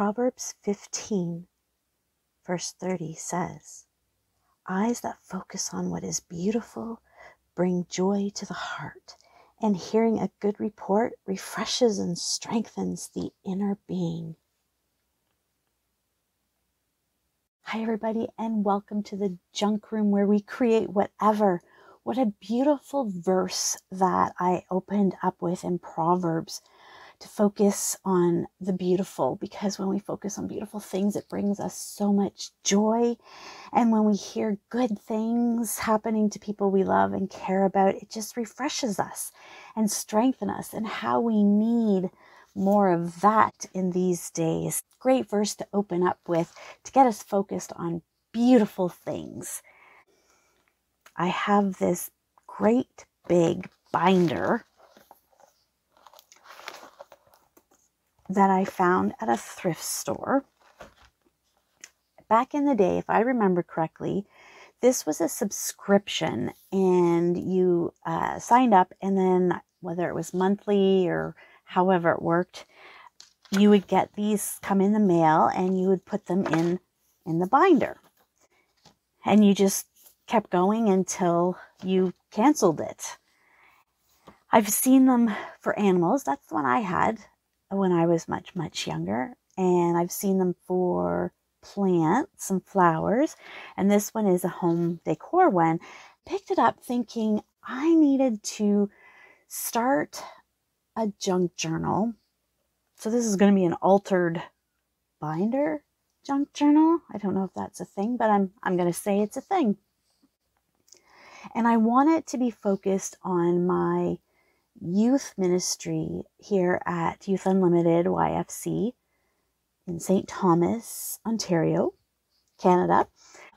Proverbs 15, verse 30 says, "Eyes that focus on what is beautiful bring joy to the heart, and hearing a good report refreshes and strengthens the inner being." Hi, everybody, and welcome to the Junk Room, where we create whatever. What a beautiful verse that I opened up with in Proverbs, to focus on the beautiful, because when we focus on beautiful things, it brings us so much joy. And when we hear good things happening to people we love and care about, it just refreshes us and strengthens us, and how we need more of that in these days. Great verse to open up with to get us focused on beautiful things. I have this great big binder that I found at a thrift store. Back in the day, if I remember correctly, this was a subscription, and you signed up, and then whether it was monthly or however it worked, you would get these come in the mail, and you would put them in the binder. And you just kept going until you canceled it. I've seen them for animals. That's the one I had when I was much, much younger. And I've seen them for plants and flowers. And this one is a home decor one. Picked it up thinking I needed to start a junk journal. So this is going to be an altered binder junk journal. I don't know if that's a thing, but I'm going to say it's a thing. And I want it to be focused on my youth ministry here at Youth Unlimited YFC in St. Thomas, Ontario, Canada,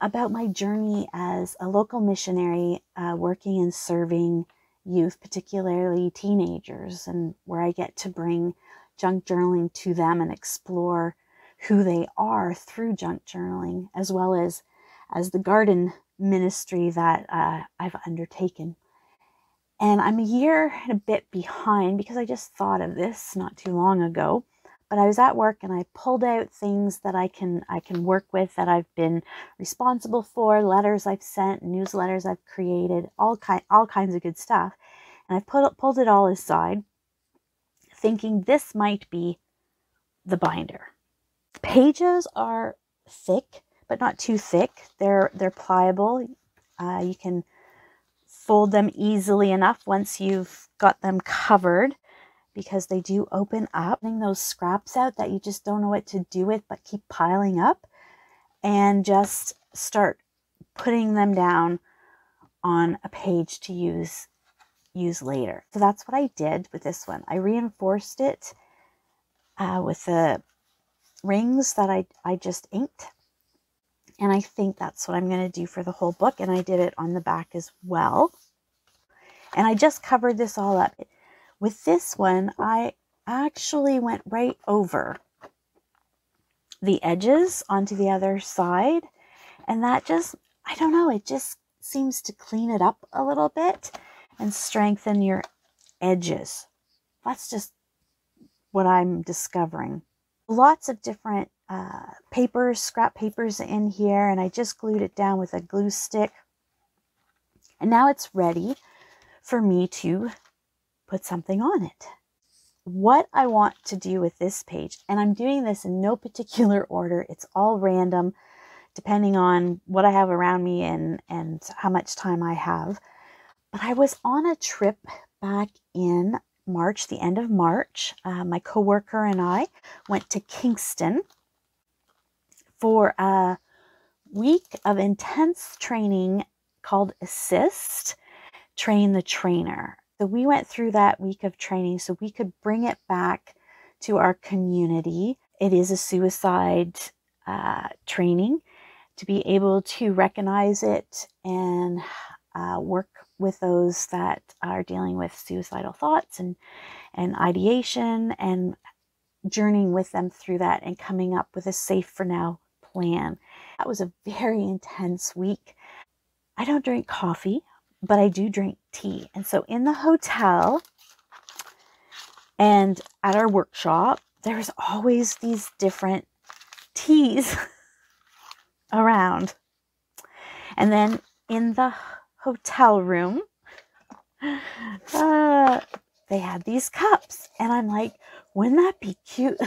about my journey as a local missionary working and serving youth, particularly teenagers, and where I get to bring junk journaling to them and explore who they are through junk journaling, as well as the garden ministry that I've undertaken. And I'm a year and a bit behind because I just thought of this not too long ago. But I was at work and I pulled out things that I can work with, that I've been responsible for, letters I've sent, newsletters I've created, all kinds of good stuff. And I pulled it all aside, thinking this might be the binder. Pages are thick, but not too thick. They're pliable. You can fold them easily enough once you've got them covered, because they do open up. Those scraps out that you just don't know what to do with, but keep piling up, and just start putting them down on a page to use later. So that's what I did with this one. I reinforced it with the rings that I just inked. And I think that's what I'm going to do for the whole book. And I did it on the back as well. And I just covered this all up. With this one, I actually went right over the edges onto the other side. And that just, I don't know, it just seems to clean it up a little bit and strengthen your edges. That's just what I'm discovering. Lots of different papers, scrap papers in here, and I just glued it down with a glue stick. And now it's ready for me to put something on it. What I want to do with this page, and I'm doing this in no particular order, it's all random depending on what I have around me and how much time I have. But I was on a trip back in March, the end of March. My coworker and I went to Kingston for a week of intense training called ASIST, Train the Trainer. So we went through that week of training so we could bring it back to our community. It is a suicide training, to be able to recognize it and work with those that are dealing with suicidal thoughts and ideation, and journeying with them through that and coming up with a safe for now plan. That was a very intense week. I don't drink coffee, but I do drink tea. And so in the hotel and at our workshop, there's always these different teas around. And then in the hotel room, they had these cups. And I'm like, wouldn't that be cute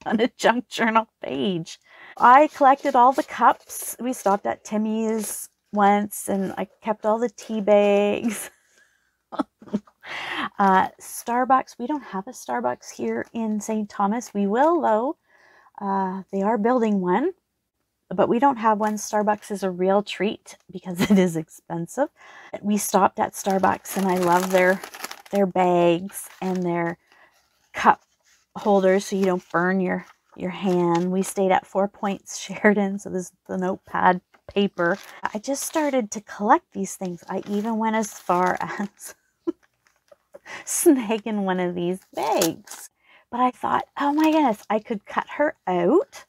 on a junk journal page? I collected all the cups. We stopped at Timmy's once, and I kept all the tea bags. Starbucks. We don't have a Starbucks here in St. Thomas. We will, though. They are building one, but we don't have one. Starbucks is a real treat because it is expensive. We stopped at Starbucks, and I love their bags and their cup holders so you don't burn your hand. We stayed at 4 Points Sheridan, so this is the notepad paper. I just started to collect these things. I even went as far as snagging one of these bags. But I thought, oh my goodness, I could cut her out.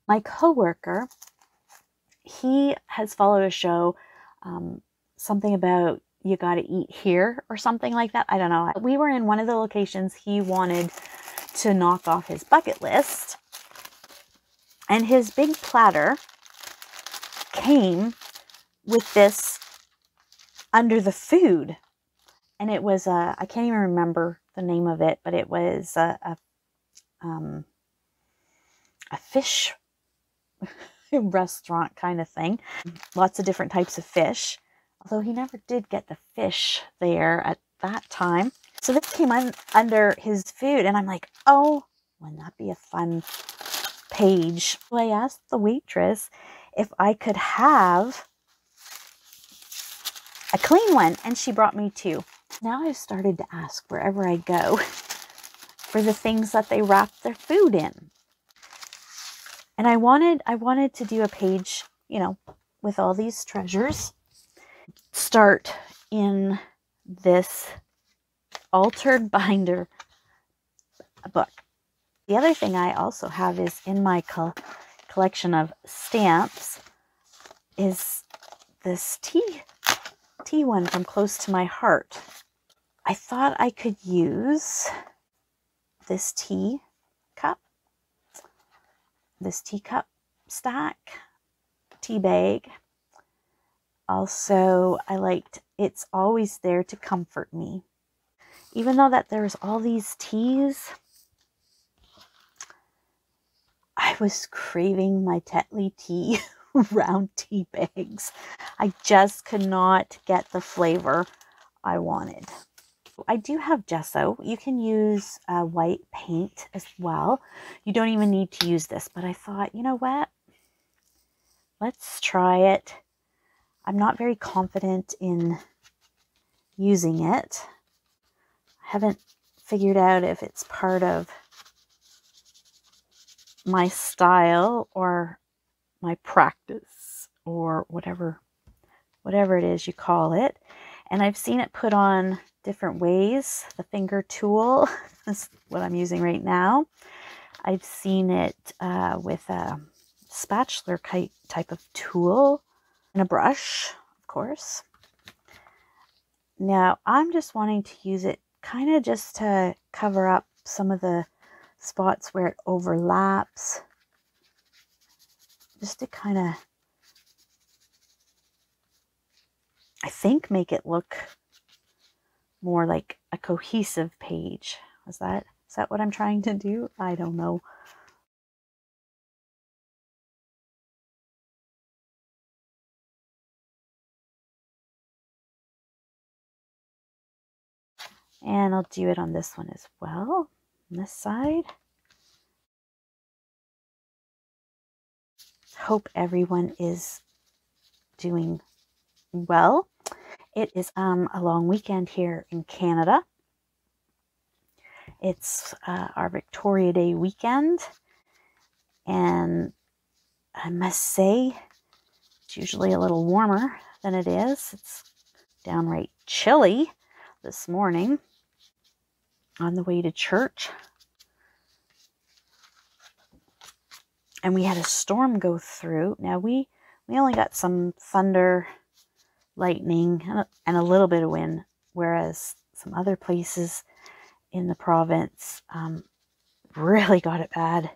My coworker, he has followed a show, something about you got to eat here or something like that. I don't know. We were in one of the locations he wanted to knock off his bucket list. And his big platter came with this under the food. And it was, I can't even remember the name of it, but it was a fish restaurant kind of thing. Lots of different types of fish. Although he never did get the fish there at that time. So this came under his food, and I'm like, oh, wouldn't that be a fun page? So I asked the waitress if I could have a clean one, and she brought me two. Now I've started to ask wherever I go for the things that they wrap their food in. And I wanted to do a page, you know, with all these treasures. Start in this altered binder book. The other thing I also have is in my collection of stamps is this tea one from Close to My Heart. I thought I could use this tea cup, this teacup stack, tea bag. Also, I liked It's Always There to Comfort Me. Even though that there's all these teas, I was craving my Tetley tea round tea bags. I just could not get the flavor I wanted. I do have gesso. You can use white paint as well. You don't even need to use this, but I thought, you know what? Let's try it. I'm not very confident in using it. I haven't figured out if it's part of my style or my practice or whatever it is you call it. And I've seen it put on different ways. The finger tool is what I'm using right now. I've seen it with a spatula type of tool and a brush, of course. Now I'm just wanting to use it kind of just to cover up some of the spots where it overlaps, just to kind of, I think, make it look more like a cohesive page. Is that what I'm trying to do? I don't know. And I'll do it on this one as well, on this side. Hope everyone is doing well. It is a long weekend here in Canada. It's our Victoria Day weekend, and I must say it's usually a little warmer than it is. It's downright chilly this morning on the way to church. And we had a storm go through. Now we only got some thunder, lightning, and a little bit of wind, whereas some other places in the province really got it bad.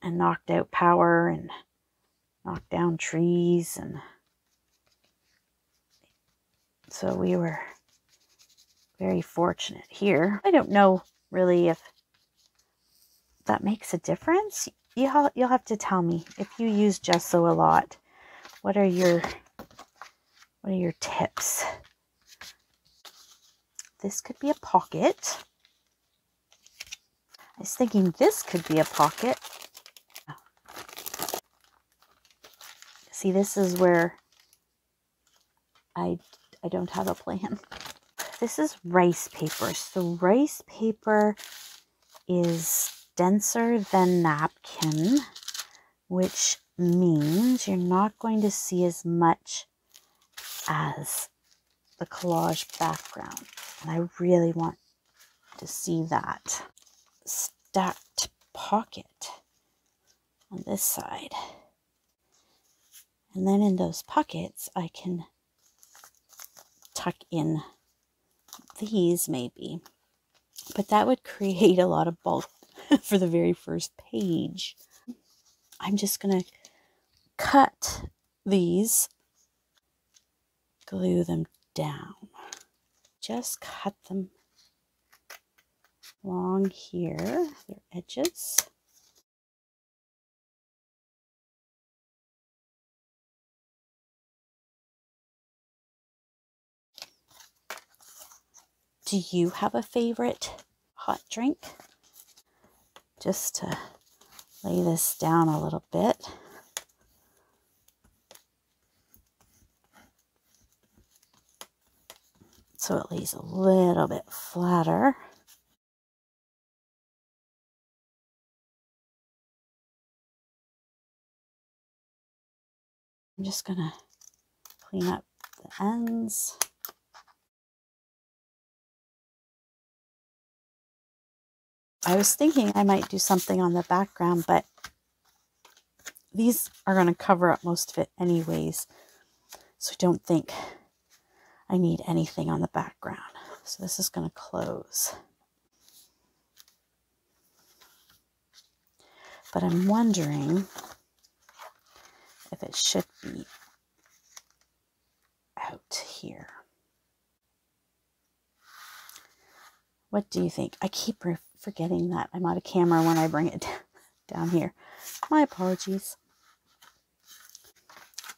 and knocked out power and knocked down trees. And so we were very fortunate here. I don't know really if that makes a difference. You'll have to tell me if you use gesso a lot. What are your tips? This could be a pocket. I was thinking this could be a pocket. See, this is where I don't have a plan. This is rice paper. So rice paper is denser than napkin, which means you're not going to see as much as the collage background. And I really want to see that. Stacked pocket on this side. And then in those pockets, I can tuck in these maybe. But that would create a lot of bulk for the very first page. I'm just going to cut these, glue them down. Just cut them along here, their edges. Do you have a favorite hot drink? Just to lay this down a little bit. So it lays a little bit flatter. I'm just going to clean up the ends. I was thinking I might do something on the background, but these are going to cover up most of it anyways. So I don't think I need anything on the background. So this is going to close. But I'm wondering if it should be out here. What do you think? I keep forgetting that I'm out of camera when I bring it down here. My apologies.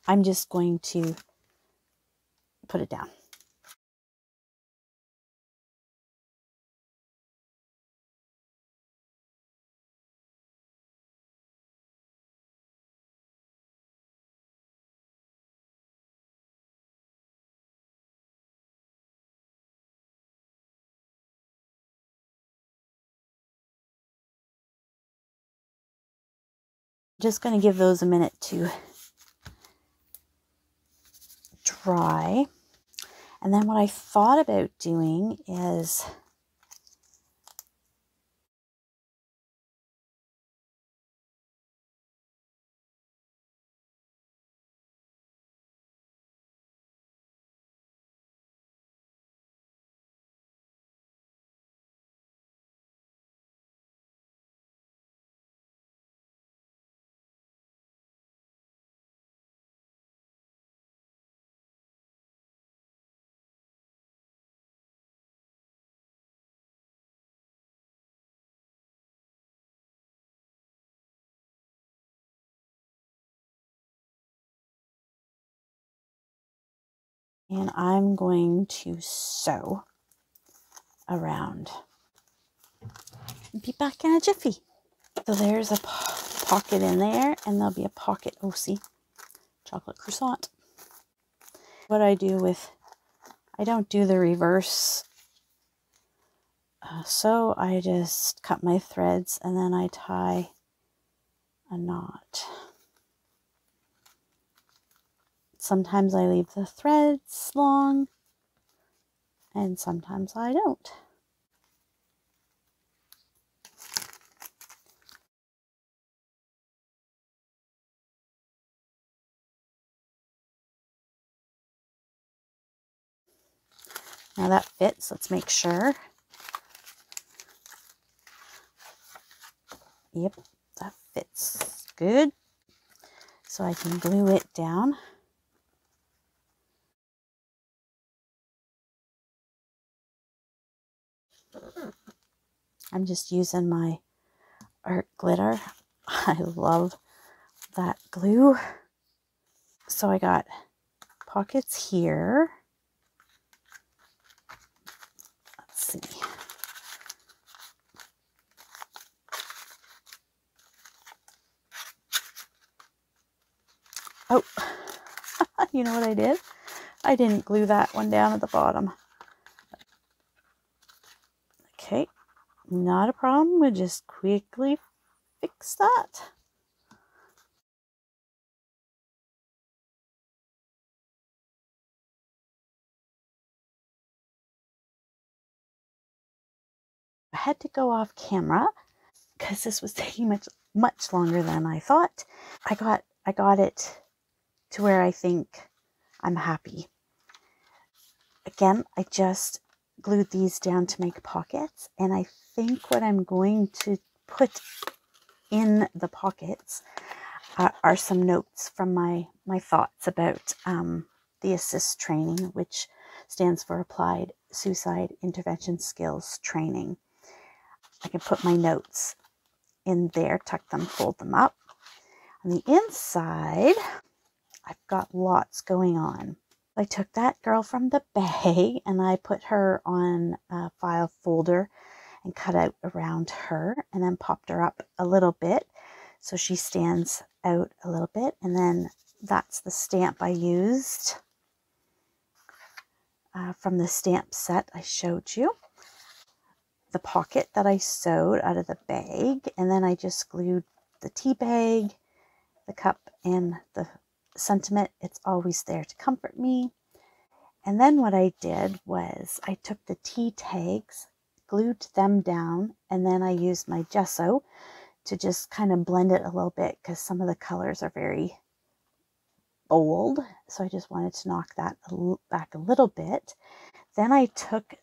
I'm just going to put it down. Just going to give those a minute to dry. And then what I thought about doing is and I'm going to sew around. Be back in a jiffy. So there's a pocket in there, and there'll be a pocket, oh see, chocolate croissant. What I do with, I don't do the reverse, so I just cut my threads and then I tie a knot. Sometimes I leave the threads long, and sometimes I don't. Now that fits, let's make sure. Yep, that fits good. So I can glue it down. I'm just using my art glitter. I love that glue. So I got pockets here. Let's see. Oh, you know what I did? I didn't glue that one down at the bottom. Okay, not a problem. We'll just quickly fix that. I had to go off camera because this was taking much longer than I thought. I got it to where I think I'm happy. Again, I just glued these down to make pockets, and I think what I'm going to put in the pockets are some notes from my thoughts about the ASIST training, which stands for Applied Suicide Intervention Skills Training. I can put my notes in there, tuck them, fold them up. On the inside, I've got lots going on. I took that girl from the bag and I put her on a file folder and cut out around her and then popped her up a little bit so she stands out a little bit. And then that's the stamp I used from the stamp set I showed you. The pocket that I sewed out of the bag, and then I just glued the tea bag, the cup, and the sentiment, "It's always there to comfort me." And then what I did was I took the tea tags, glued them down, and then I used my gesso to just kind of blend it a little bit because some of the colors are very bold. So I just wanted to knock that back a little bit. Then I took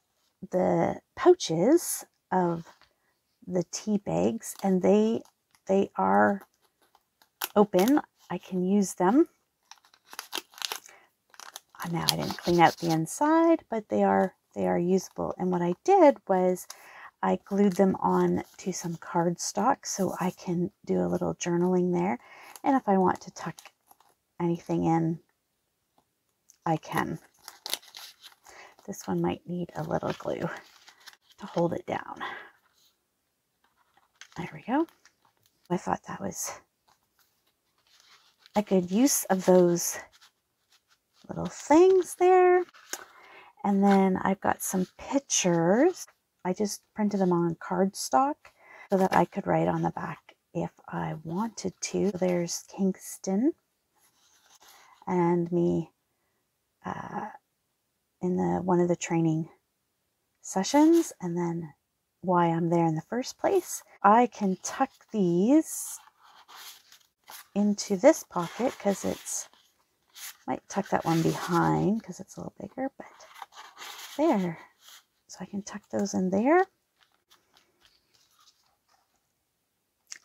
the pouches of the tea bags, and they are open. I can use them. Now I didn't clean out the inside, but they are usable. And what I did was I glued them on to some cardstock so I can do a little journaling there. And if I want to tuck anything in, I can. This one might need a little glue to hold it down. There we go. I thought that was a good use of those little things there. And then I've got some pictures. I just printed them on cardstock so that I could write on the back if I wanted to. There's Kingston and me in one of the training sessions, and then why I'm there in the first place. I can tuck these into this pocket because it's, might tuck that one behind because it's a little bigger, but there. So I can tuck those in there.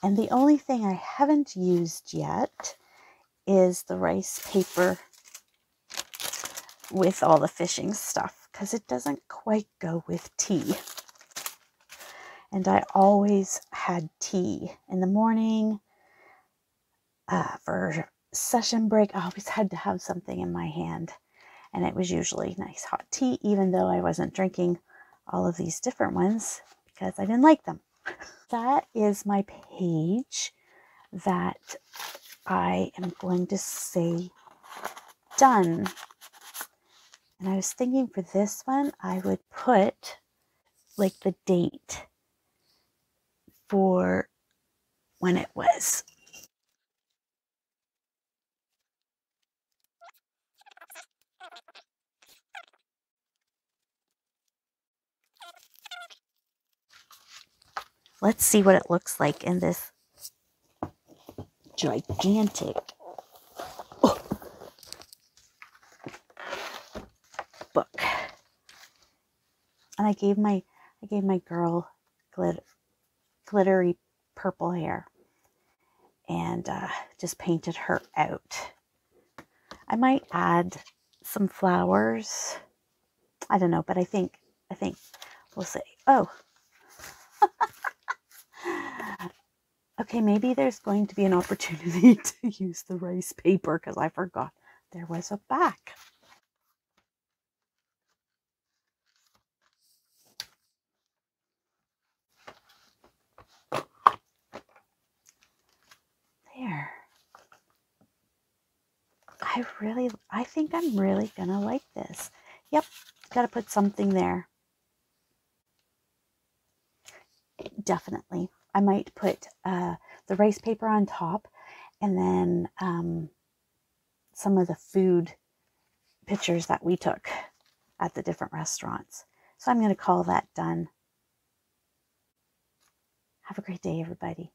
And the only thing I haven't used yet is the rice paper with all the fishing stuff because it doesn't quite go with tea. And I always had tea in the morning for session break. I always had to have something in my hand, and it was usually nice hot tea, even though I wasn't drinking all of these different ones because I didn't like them. That is my page that I am going to say done. And I was thinking for this one, I would put like the date for when it was. Let's see what it looks like in this gigantic book. And I gave my girl glittery purple hair. and just painted her out. I might add some flowers. I don't know, but I think we'll see. Oh, okay, maybe there's going to be an opportunity to use the rice paper because I forgot there was a back. There. I think I'm really gonna like this. Yep, gotta put something there. Definitely. I might put the rice paper on top, and then some of the food pictures that we took at the different restaurants. So I'm going to call that done. Have a great day, everybody.